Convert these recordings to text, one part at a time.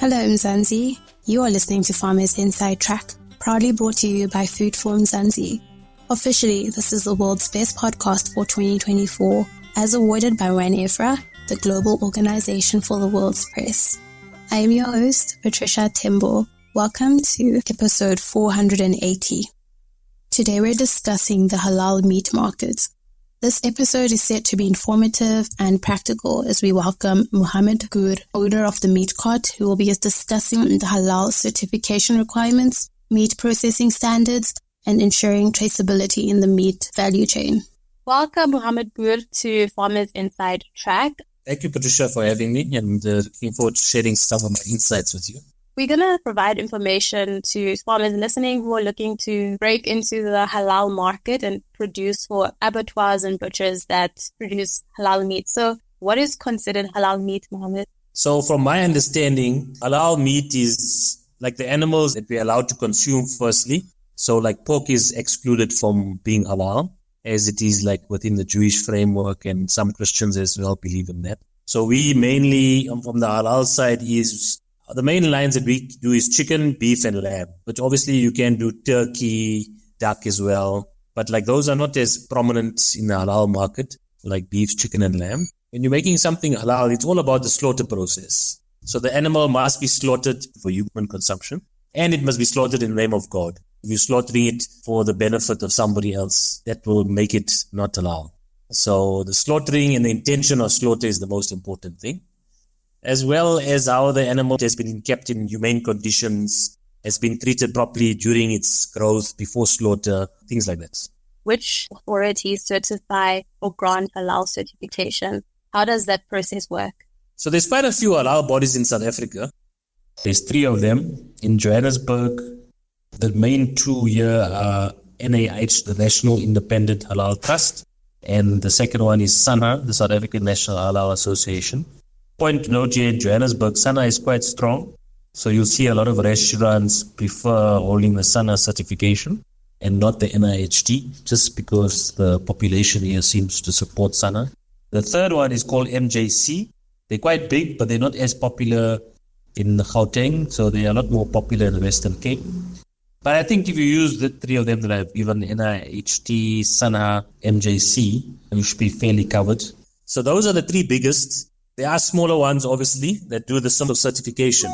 Hello Mzansi, you are listening to Farmers Inside Track, proudly brought to you by Food for Mzansi. Officially, this is the world's best podcast for 2024, as awarded by WAN-EFRA, the global organization for the world's press. I am your host, Patricia Tembo. Welcome to episode 480. Today we're discussing the halal meat market. This episode is set to be informative and practical as we welcome Muhammad Ghoor, owner of the Meatcart, who will be discussing the halal certification requirements, meat processing standards, and ensuring traceability in the meat value chain. Welcome, Muhammad Ghoor, to Farmers Inside Track. Thank you, Patricia, for having me, and looking forward to sharing some of my insights with you. We're going to provide information to farmers listening who are looking to break into the halal market and produce for abattoirs and butchers that produce halal meat. So what is considered halal meat, Mohammed? So from my understanding, halal meat is like the animals that we're allowed to consume firstly. So like pork is excluded from being halal, as it is like within the Jewish framework, and some Christians as well believe in that. So we mainly, from the halal side, is the main lines that we do is chicken, beef, and lamb. But obviously you can do turkey, duck as well. But like those are not as prominent in the halal market, like beef, chicken, and lamb. When you're making something halal, it's all about the slaughter process. So the animal must be slaughtered for human consumption, and it must be slaughtered in the name of God. If you're slaughtering it for the benefit of somebody else, that will make it not halal. So the slaughtering and the intention of slaughter is the most important thing, as well as how the animal has been kept in humane conditions, has been treated properly during its growth, before slaughter, things like that. Which authorities certify or grant halal certification? How does that process work? So there's quite a few halal bodies in South Africa. There's 3 of them. In Johannesburg, the main 2 here are NIH, the National Independent Halal Trust, and the second one is SANA, the South African National Halal Association. Point to note here in Johannesburg, SANA is quite strong. So you'll see a lot of restaurants prefer holding the SANA certification and not the NIHT, just because the population here seems to support SANA. The third one is called MJC. They're quite big, but they're not as popular in Gauteng, so they're a lot more popular in the Western Cape. But I think if you use the 3 of them that I've given, NIHT, SANA, MJC, you should be fairly covered. So those are the 3 biggest. There are smaller ones, obviously, that do the sort of certification.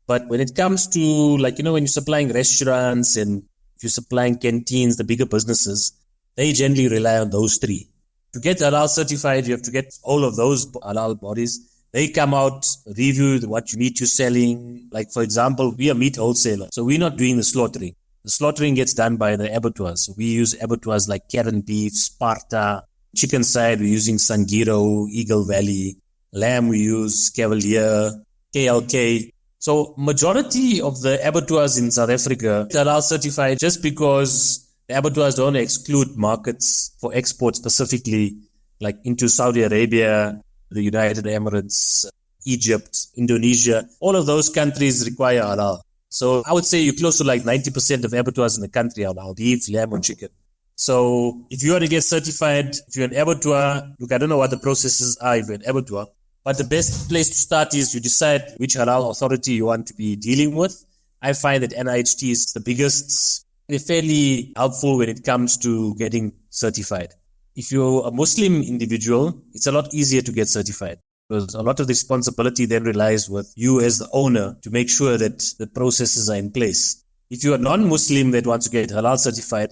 But when it comes to, like, when you're supplying restaurants and if you're supplying canteens, the bigger businesses, they generally rely on those 3. To get halal certified, you have to get all of those halal bodies. They come out, review what meat you're selling. Like, for example, we are meat wholesaler, so we're not doing the slaughtering. The slaughtering gets done by the abattoirs. So we use abattoirs like Karen Beef, Sparta. Chicken side, we're using Sangiro, Eagle Valley. Lamb, we use Cavalier, KLK. So majority of the abattoirs in South Africa are halal certified just because the abattoirs don't exclude markets for export specifically, like into Saudi Arabia, the United Emirates, Egypt, Indonesia. All of those countries require halal. So I would say you're close to like 90% of abattoirs in the country are halal, beef, lamb, or chicken. So if you want to get certified, if you're an abattoir, look, I don't know what the processes are if you're an abattoir, but the best place to start is you decide which halal authority you want to be dealing with. I find that NIHT is the biggest. They're fairly helpful when it comes to getting certified. If you're a Muslim individual, it's a lot easier to get certified because a lot of the responsibility then relies with you as the owner to make sure that the processes are in place. If you're a non-Muslim that wants to get halal certified,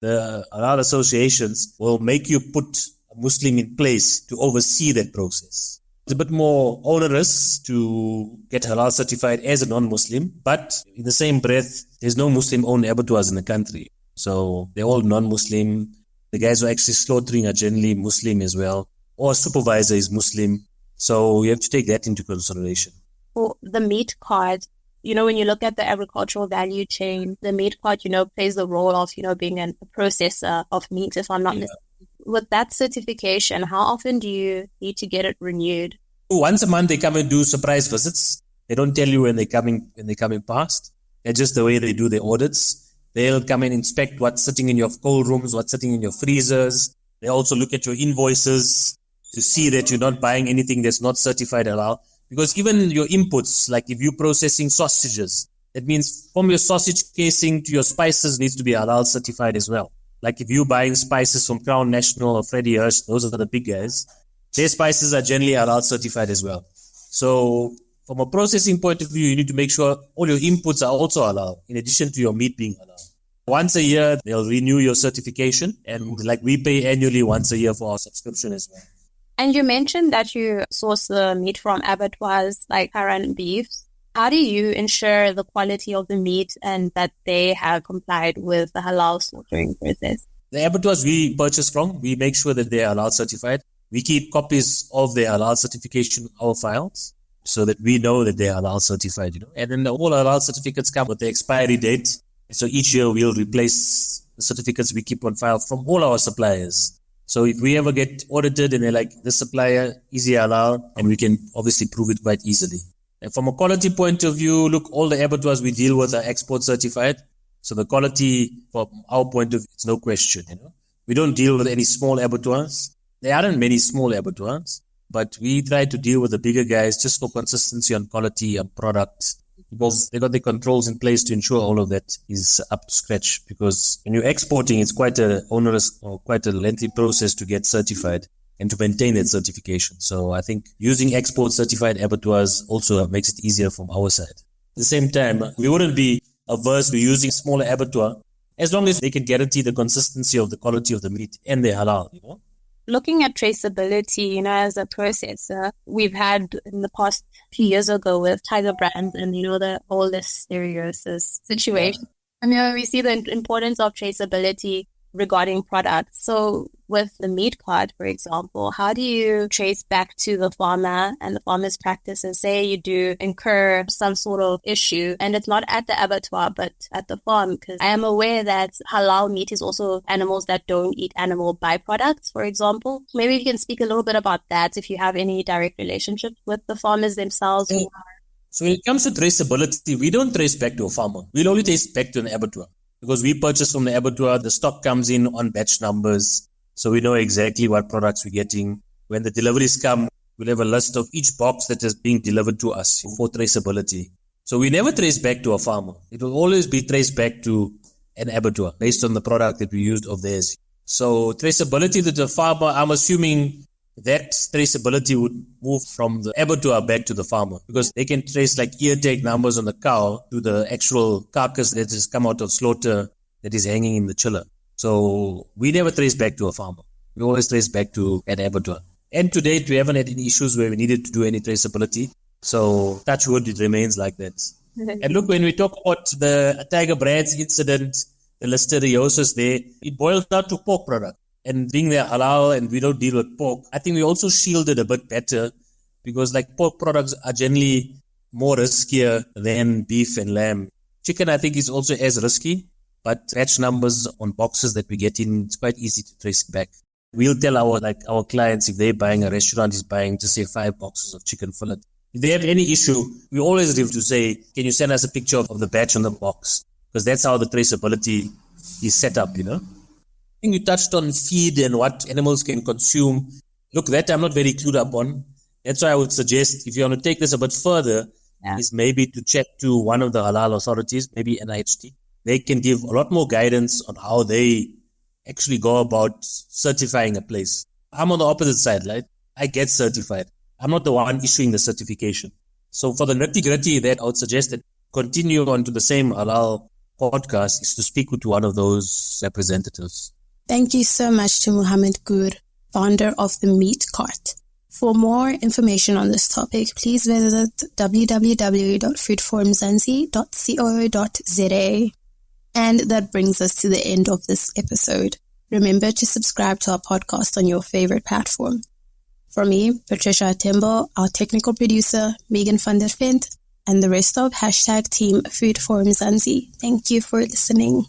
the halal associations will make you put a Muslim in place to oversee that process. It's a bit more onerous to get halal certified as a non-Muslim, but in the same breath, there's no Muslim-owned abattoirs in the country. So they're all non-Muslim. The guys who are actually slaughtering are generally Muslim as well, or a supervisor is Muslim. So you have to take that into consideration. For the Meatcart, when you look at the agricultural value chain, the Meatcart, plays the role of, being a processor of meat, if I'm not mistaken. With that certification, how often do you need to get it renewed? Once a month, they come and do surprise visits. They don't tell you when they're coming past. That's just the way they do their audits. They'll come and inspect what's sitting in your cold rooms, what's sitting in your freezers. They also look at your invoices to see that you're not buying anything that's not certified halal. Because even your inputs, like if you're processing sausages, that means from your sausage casing to your spices needs to be halal certified as well. Like if you're buying spices from Crown National or Freddie Hirsch, those are the big guys. Their spices are generally halal certified as well. So from a processing point of view, you need to make sure all your inputs are also halal, in addition to your meat being halal. Once a year, they'll renew your certification, and like we pay annually once a year for our subscription as well. And you mentioned that you source the meat from abattoirs like Haran Beefs. How do you ensure the quality of the meat and that they have complied with the halal slaughtering process? The abattoirs we purchase from, we make sure that they are halal certified. We keep copies of their halal certification in our files so that we know that they are halal certified, And then all halal certificates come with the expiry date. So each year we'll replace the certificates we keep on file from all our suppliers. So if we ever get audited and they're like, this supplier is halal, and we can obviously prove it quite easily. And from a quality point of view, look, all the abattoirs we deal with are export certified. So the quality from our point of view, it's no question, We don't deal with any small abattoirs. There aren't many small abattoirs, but we try to deal with the bigger guys just for consistency on quality and product. Because they got the controls in place to ensure all of that is up to scratch. Because when you're exporting, it's quite a onerous or quite a lengthy process to get certified and to maintain that certification. So I think using export certified abattoirs also makes it easier from our side. At the same time, we wouldn't be averse to using smaller abattoir as long as they can guarantee the consistency of the quality of the meat and the halal, Looking at traceability, as a processor, we've had in the past few years ago with Tiger Brands and, the whole listeriosis situation. Yeah. We see the importance of traceability regarding products. So with the Meatcart, for example, how do you trace back to the farmer and the farmer's practice and say you do incur some sort of issue and it's not at the abattoir but at the farm? Because I am aware that halal meat is also animals that don't eat animal byproducts, for example. Maybe you can speak a little bit about that if you have any direct relationship with the farmers themselves. So when it comes to traceability, we don't trace back to a farmer. We'll only trace back to an abattoir. Because we purchase from the abattoir, the stock comes in on batch numbers. So we know exactly what products we're getting. When the deliveries come, we'll have a list of each box that is being delivered to us for traceability. So we never trace back to a farmer. It will always be traced back to an abattoir based on the product that we used of theirs. So traceability to the farmer, I'm assuming that traceability would move from the abattoir back to the farmer because they can trace like ear tag numbers on the cow to the actual carcass that has come out of slaughter that is hanging in the chiller. So we never trace back to a farmer. We always trace back to an abattoir. And to date, we haven't had any issues where we needed to do any traceability. So touch wood, it remains like that. And look, when we talk about the Tiger Brands incident, the listeriosis there, it boils down to pork product. And being they're halal and we don't deal with pork, I think we also shielded a bit better because like pork products are generally more riskier than beef and lamb. Chicken, I think, is also as risky, but batch numbers on boxes that we get in, it's quite easy to trace back. We'll tell our clients if they're buying, a restaurant is buying, just say 5 boxes of chicken fillet. If they have any issue, we always have to say, can you send us a picture of the batch on the box? Because that's how the traceability is set up, I think you touched on feed and what animals can consume. Look, that I'm not very clued up on. That's why I would suggest if you want to take this a bit further, is maybe to check to one of the halal authorities, maybe NIHT. They can give a lot more guidance on how they actually go about certifying a place. I'm on the opposite side, right? I get certified. I'm not the one issuing the certification. So for the nitty-gritty, that I would suggest that continue on to the same halal podcast is to speak with one of those representatives. Thank you so much to Muhammad Ghoor, founder of the Meatcart. For more information on this topic, please visit www.foodforumzansi.co.za. And that brings us to the end of this episode. Remember to subscribe to our podcast on your favorite platform. From me, Patricia Atembo, our technical producer, Megan van der Vent, and the rest of #Team Food Forum Zanzi. Thank you for listening.